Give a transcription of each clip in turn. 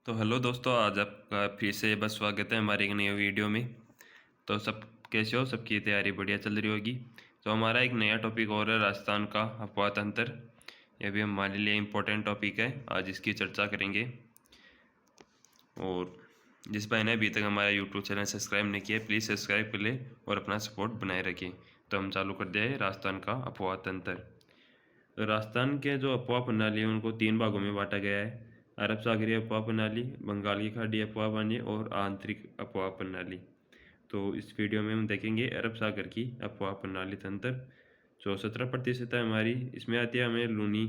तो हेलो दोस्तों, आज आपका फिर से बस स्वागत है हमारे एक नई वीडियो में। तो सब कैसे हो? सबकी तैयारी बढ़िया चल रही होगी। तो हमारा एक नया टॉपिक और है राजस्थान का अफवाह तंत्र। यह भी हमारे लिए इम्पोर्टेंट टॉपिक है, आज इसकी चर्चा करेंगे। और जिस भाई ने अभी तक हमारा यूट्यूब चैनल सब्सक्राइब नहीं किया, प्लीज़ सब्सक्राइब कर ले और अपना सपोर्ट बनाए रखें। तो हम चालू कर दिए राजस्थान का अफवाह तंत्र। तो राजस्थान के जो अफवाह प्रणाली है उनको 3 भागों में बांटा गया है: अरब सागरीय अफवाह प्रणाली, बंगाल की खाड़ी अफवाह प्रणाली और आंतरिक अफवाह प्रणाली। तो इस वीडियो में हम देखेंगे अरब सागर की अफवाह प्रणाली तंत्र। जो 17% है हमारी, इसमें आती है हमें लूनी,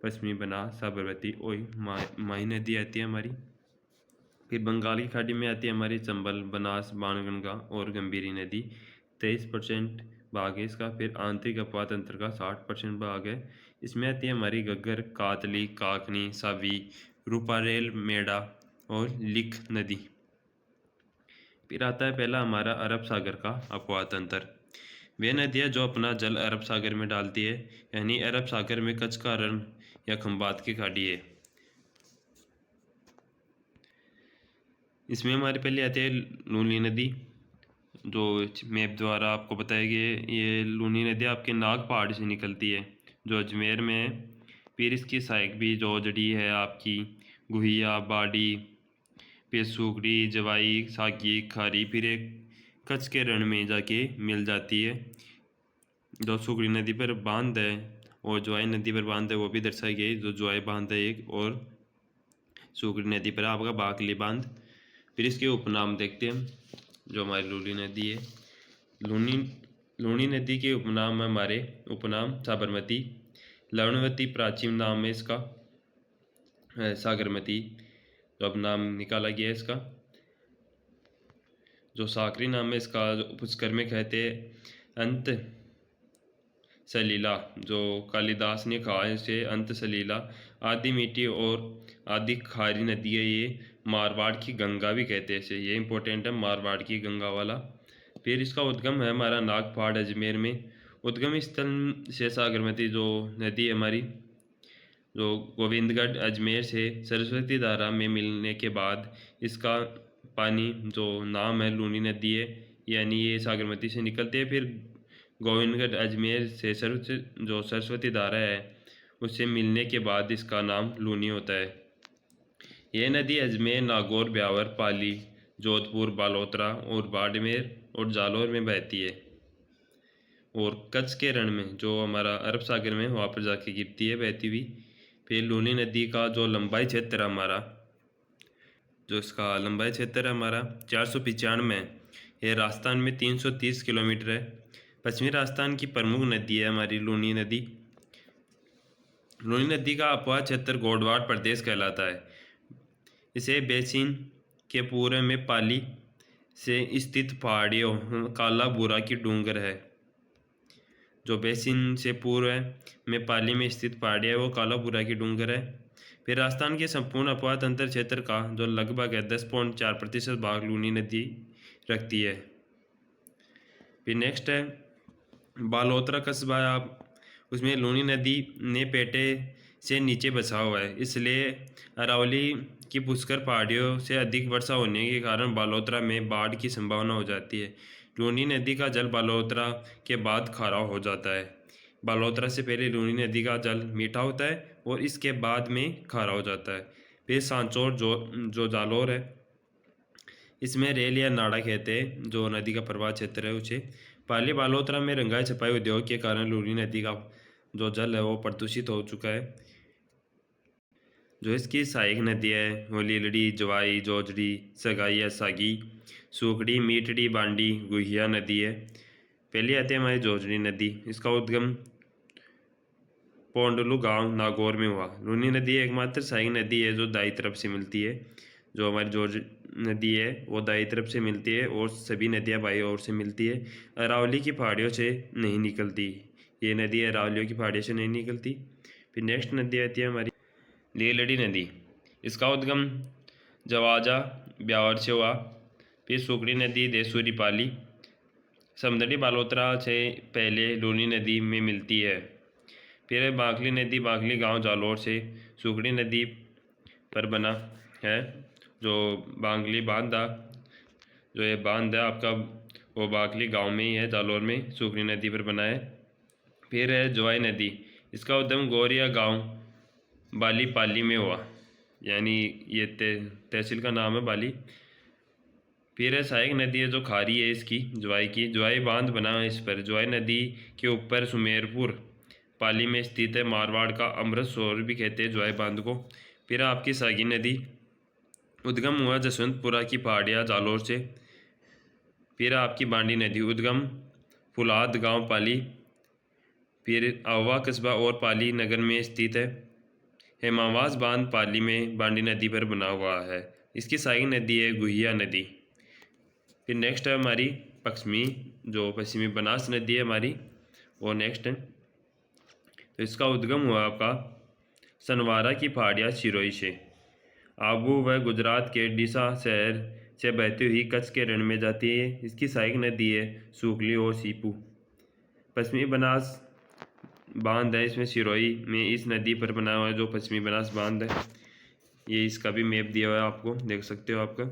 पश्चिमी बनास, साबरमती और माही नदी आती है हमारी। फिर बंगाल की खाड़ी में आती है हमारी चंबल, बनास, बाणगंगा और गंभीरी नदी, 23% भाग है इसका। फिर आंतरिक अफवाह तंत्र का 60% भाग है। इसमें आती है हमारी घग्गर, कातली, काकनी, सावी, रूपारेल, मेड़ा और लिख नदी। फिर आता है पहला हमारा अरब सागर का अफवाह तंत्र। वे नदियाँ जो अपना जल अरब सागर में डालती है, यानी अरब सागर में कच्छ का रण या खंबात की खाड़ी है। इसमें हमारी पहले आती है लूनी नदी, जो मैप द्वारा आपको बताया गया है। ये लूनी नदी आपके नाग पहाड़ से निकलती है, जो अजमेर में है। फिर इसकी सहायक भी जो जड़ी है आपकी गुहिया, बाड़ी, फिर सूखड़ी, जवाई, साकी, खारी, फिर एक कच्छ के रण में जाके मिल जाती है। जो सूखड़ी नदी पर बांध है और जवाई नदी पर बांध है वो भी दर्शाई गई। जो जवाई बांध है एक, और सूखड़ी नदी पर आपका बाकली बांध। फिर इसके उपनाम देखते हैं हम। जो हमारी लूनी नदी है, लूनी लूनी नदी के उपनाम है हमारे उपनाम साबरमती, लवणवती प्राचीन नाम है इसका, सागरमती जो अब नाम निकाला गया है इसका। जो साकरी नाम है इसका, जो पुष्कर में कहते हैं अंत सलीला, जो कालिदास ने कहा है इसे अंत सलीला। आदि मीठी और आदि खारी नदी है ये। मारवाड़ की गंगा भी कहते हैं इसे, ये इंपॉर्टेंट है, मारवाड़ की गंगा वाला। फिर इसका उद्गम है हमारा नागपहाड़ अजमेर में। उद्गम स्थल से सागरमती जो नदी है हमारी, जो गोविंदगढ़ अजमेर से सरस्वती धारा में मिलने के बाद इसका पानी जो नाम है लूनी नदी है, यानी ये सागरमती से निकलते हैं। फिर गोविंदगढ़ अजमेर से जो सरस्वती धारा है उससे मिलने के बाद इसका नाम लूनी होता है। यह नदी अजमेर, नागौर, ब्यावर, पाली, जोधपुर, बालोतरा और बाड़मेर और जालौर में बहती है। और कच्छ के रण में जो हमारा अरब सागर में वहाँ पर जाके गिरती है बहती हुई। फिर लूनी नदी का जो लंबाई क्षेत्र है हमारा, जो इसका लंबाई क्षेत्र है हमारा 495 है। ये राजस्थान में 330 किलोमीटर है। पश्चिमी राजस्थान की प्रमुख नदी है हमारी लूनी नदी। लूनी नदी का अपवाह क्षेत्र गोडवाड़ प्रदेश कहलाता है। इसे बेसिन के पूर्व में पाली से स्थित पहाड़ियों काला बुरा की डूंगर है। जो बेसिन से पूर्व में पाली में स्थित पहाड़ियाँ है वो कालापुरा की डूंगर है। फिर राजस्थान के संपूर्ण अपवाह तंत्र क्षेत्र का जो लगभग है 10.4% भाग लूनी नदी रखती है। फिर नेक्स्ट है बालोतरा कस्बा। आप उसमें लूनी नदी ने पेटे से नीचे बसा हुआ है, इसलिए अरावली की पुष्कर पहाड़ियों से अधिक वर्षा होने के कारण बालोतरा में बाढ़ की संभावना हो जाती है। लूनी नदी का जल बालोतरा के बाद खारा हो जाता है। बालोतरा से पहले लूनी नदी का जल मीठा होता है और इसके बाद में खारा हो जाता है। फिर सांचौर जो जालौर है, इसमें रेल या नाड़ा कहते हैं जो नदी का प्रवाह क्षेत्र है उसे। पाली बालोतरा में रंगाई छपाई उद्योग के कारण लूनी नदी का जो जल है वो प्रदूषित हो चुका है। जो इसकी सहायक नदी है वो लीलड़ी, जवाई, जोजड़ी, सगाइया, सागी, सूखड़ी, मीठड़ी, बांडी, गुहिया नदी है। पहली आती है हमारी जोजड़ी नदी। इसका उद्गम पोंडलू गांव नागौर में हुआ। लूनी नदी एकमात्र सहायक नदी है जो दाई तरफ से मिलती है। जो हमारी जोज नदी है वो दाई तरफ से मिलती है और सभी नदियां बाई ओर से मिलती है। अरावली की पहाड़ियों से नहीं निकलती। ये नदी अरावलियों की पहाड़ियों से नहीं निकलती। फिर नेक्स्ट नदी आती है हमारी लीलड़ी नदी। इसका उद्गम जवाजा ब्यावर से हुआ। फिर सुकड़ी नदी देसूरी, पाली, समदड़ी, बालोतरा से पहले लूनी नदी में मिलती है। फिर बाखली नदी बाखली गांव जालौर से सुकड़ी नदी पर बना है जो बांगली बांधा, जो ये बांध है आपका वो बागली गांव में ही है, जालौर में, सुखरी नदी पर बना है। फिर है जोआई नदी, इसका उद्गम गौरिया गांव बाली पाली में हुआ, यानी ये तहसील का नाम है बाली। फिर है सहायक नदी है जो खारी है इसकी, जोआई की, जोआई बांध बना है इस पर। जोआई नदी के ऊपर सुमेरपुर पाली में स्थित है, मारवाड़ का अमृत सरोवर भी कहते हैं जोआई बांध को। फिर आपकी सागी नदी, उद्गम हुआ जसवंतपुरा की पहाड़ियाँ जालौर से। फिर आपकी बांडी नदी, उद्गम फुलाद गांव पाली। फिर अहवा कस्बा और पाली नगर में स्थित है। हेमावास बांध पाली में बांडी नदी पर बना हुआ है। इसकी सहायक नदी है गुहिया नदी। फिर नेक्स्ट है हमारी पश्चिमी बनास नदी है हमारी, और नेक्स्ट है। तो इसका उद्गम हुआ आपका सनवारा की पहाड़ियाँ सिरोही से। आबू व गुजरात के डीसा शहर से बहती हुई कच्छ के रण में जाती है। इसकी सहायक नदी है सूखली और सीपू। पश्चिमी बनास बांध है इसमें सिरोही में, इस नदी पर बना हुआ है जो पश्चिमी बनास बांध है। ये इसका भी मैप दिया हुआ है, आपको देख सकते हो आपका।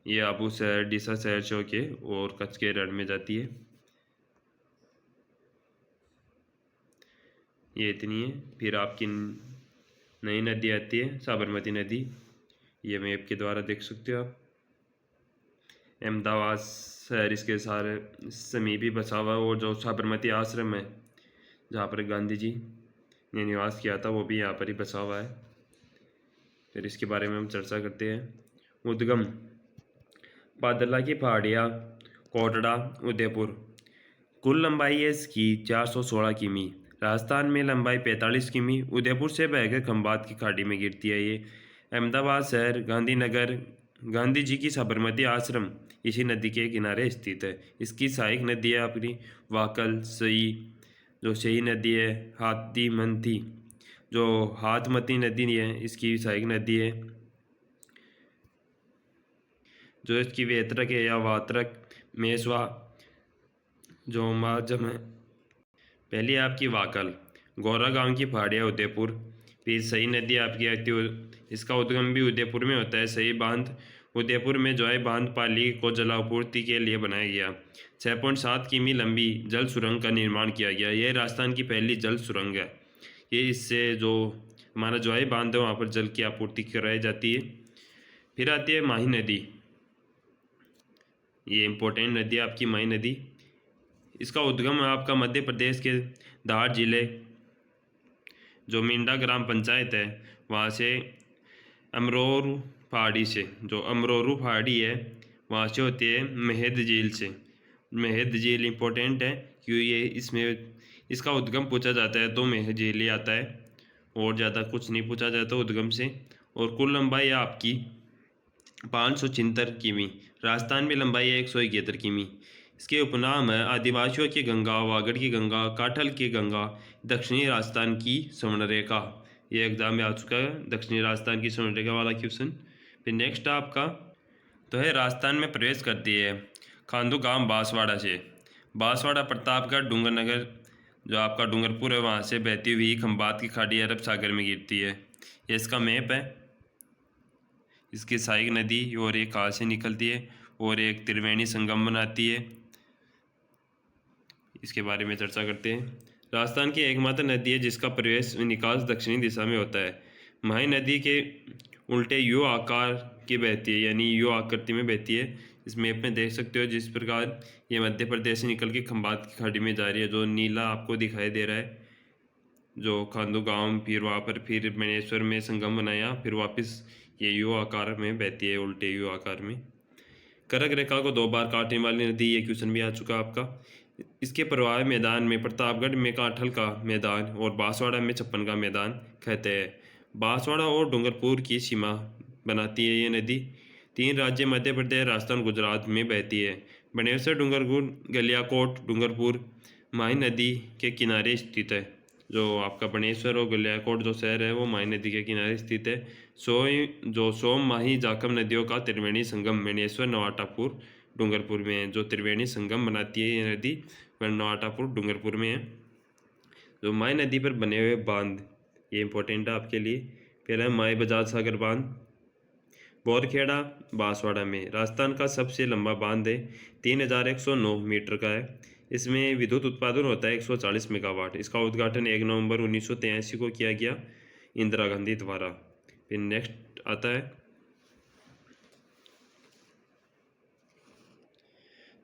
ये आबू शहर डीसा शहर से होके और कच्छ के रण में जाती है। ये इतनी है। फिर आपकी नई नदी आती है साबरमती नदी, ये मैप के द्वारा देख सकते हो आप। अहमदाबाद शहर इसके सारे समीप ही बसा हुआ है, और जो साबरमती आश्रम है जहाँ पर गांधी जी ने निवास किया था वो भी यहाँ पर ही बसा हुआ है। फिर इसके बारे में हम चर्चा करते हैं। उद्गम बादला की पहाड़ियाँ, कोटड़ा, उदयपुर। कुल लंबाई है इसकी 416 किमी। राजस्थान में लंबाई 45 किमी। उदयपुर से बहकर खंबात की खाड़ी में गिरती है ये। अहमदाबाद शहर, गांधीनगर, गांधी जी की साबरमती आश्रम इसी नदी के किनारे स्थित है। इसकी सहायक नदी है अपनी वाकल, सई, जो सही नदी है, हाथीमती, जो हाथमती नदी है इसकी सहायक नदी है। जो इसकी वेत्रक है या वात्रक, मेसवा, जो माजम है। पहली आपकी वाकल, गौरा गांव की पहाड़ियाँ, उदयपुर। फिर सई नदी आपकी आती है, इसका उद्गम भी उदयपुर में होता है। सही बांध उदयपुर में जोआई बांध पाली को जलापूर्ति के लिए बनाया गया। 6.7 किमी लंबी जल सुरंग का निर्माण किया गया। यह राजस्थान की पहली जल सुरंग है। ये इससे जो हमारा जोआई बांध है वहाँ पर जल की आपूर्ति कराई जाती है। फिर आती है माही नदी, ये इम्पोर्टेंट नदी है आपकी माही नदी। इसका उद्गम है आपका मध्य प्रदेश के धार जिले, जो मिंडा ग्राम पंचायत है वहाँ से, अमरोरू पहाड़ी से, जो अमरोरू पहाड़ी है वहाँ से होती है महद झील से। महद झील इम्पोर्टेंट है क्योंकि ये इसमें इसका उद्गम पूछा जाता है तो महद झील ही आता है, और ज़्यादा कुछ नहीं पूछा जाता उद्गम से। और कुल लंबाई है आपकी 576 किमी। राजस्थान में लंबाई है 171 किमी। इसके उपनाम है आदिवासियों की गंगा, वागड़ की गंगा, काठल की गंगा, दक्षिणी राजस्थान की स्वर्णरेखा। ये एग्जाम में आ चुका है, दक्षिणी राजस्थान की स्वर्णरेखा वाला क्वेश्चन। फिर नेक्स्ट आपका तो है राजस्थान में प्रवेश करती है खांदू गांव बांसवाड़ा से। बांसवाड़ा प्रतापगढ़ डूंगरनगर, जो आपका डूंगरपुर है वहाँ से बहती हुई खंबात की खाड़ी अरब सागर में गिरती है। ये इसका मैप है। इसकी सहायक नदी और एक कहाँ से निकलती है और एक त्रिवेणी संगम बनाती है, इसके बारे में चर्चा करते हैं। राजस्थान की एकमात्र नदी है जिसका प्रवेश निकास दक्षिणी दिशा में होता है। माही नदी के उल्टे यू आकार की बहती है, यानी यू आकृति में बहती है। इस मैप में देख सकते हो जिस प्रकार ये मध्य प्रदेश से निकल के खंबात की खाड़ी में जा रही है, जो नीला आपको दिखाई दे रहा है, जो खांदू गांव, फिर वहाँ पर फिर मणेश्वर में संगम बनाया, फिर वापस ये यू आकार में बहती है, उल्टे यू आकार में। कर्क रेखा को 2 बार काटने वाली नदी, ये क्वेश्चन भी आ चुका आपका। इसके प्रवाह मैदान में प्रतापगढ़ में काठल का मैदान और बांसवाड़ा में छप्पन का मैदान कहते हैं। बांसवाड़ा और डूंगरपुर की सीमा बनाती है ये नदी। 3 राज्य मध्य प्रदेश, राजस्थान, गुजरात में बहती है। बनेश्वर, डूंगरपुर, गलियाकोट, डूंगरपुर माही नदी के किनारे स्थित है। जो आपका बनेश्वर और गलियाकोट जो शहर है वो माही नदी के किनारे स्थित है। सोम माही जाखम नदियों का त्रिवेणी संगम मणेश्वर, नवाटापुर, डूंगरपुर में है। जो त्रिवेणी संगम बनाती है ये नदी वह नवाटापुर, डूंगरपुर में है। जो माही नदी पर बने हुए बांध, ये इंपॉर्टेंट है आपके लिए। पहला है माई बजाज सागर बांध। बोरखेड़ा बांसवाड़ा में। राजस्थान का सबसे लंबा बांध है, 3109 मीटर का है। इसमें विद्युत उत्पादन होता है 140 मेगावाट। इसका उद्घाटन 1 नवंबर 1983 को किया गया इंदिरा गांधी द्वारा। फिर नेक्स्ट आता है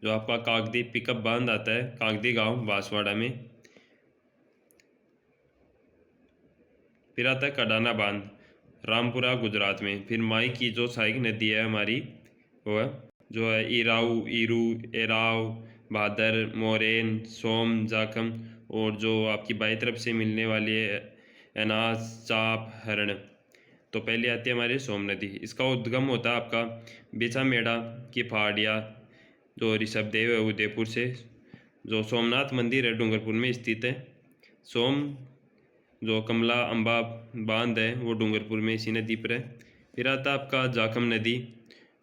जो आपका कागदी पिकअप बांध आता है, कागदी गांव बांसवाड़ा में। फिर आता है कडाना बांध, रामपुरा गुजरात में। फिर माई की जो सहायक नदी है हमारी, वो है जो है इराऊ, ईरू, एराव, भादर, मोरेन, सोम, जाखम, और जो आपकी बाई तरफ से मिलने वाली है एनाज, चाप, हरण। तो पहले आती है हमारी सोम नदी। इसका उद्गम होता है आपका बिछामेड़ा की पहाड़िया, जो ऋषभदेव है उदयपुर से। जो सोमनाथ मंदिर है डूंगरपुर में स्थित है। सोम जो कमला अम्बा बांध है वो डूंगरपुर में इसी नदी पर है। फिर आता है आपका जाखम नदी।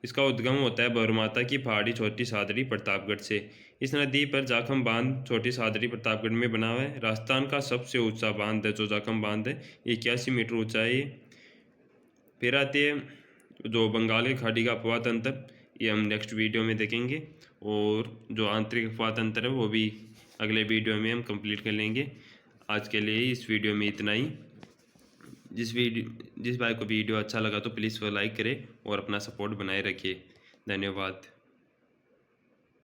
इसका उद्गम होता है बरमाता की पहाड़ी छोटी सादड़ी प्रतापगढ़ से। इस नदी पर जाखम बांध छोटी सादड़ी प्रतापगढ़ में बना हुआ है। राजस्थान का सबसे ऊंचा बांध है जो जाखम बांध है, 81 मीटर ऊंचा है ये। फिर आती है जो बंगाल की खाड़ी का अफवाह तंत्र, ये हम नेक्स्ट वीडियो में देखेंगे। और जो आंतरिक अफवाह तंत्र है वो भी अगले वीडियो में हम कंप्लीट कर लेंगे। आज के लिए इस वीडियो में इतना ही। जिस भाई को वीडियो अच्छा लगा तो प्लीज़ वो लाइक करें और अपना सपोर्ट बनाए रखिए। धन्यवाद।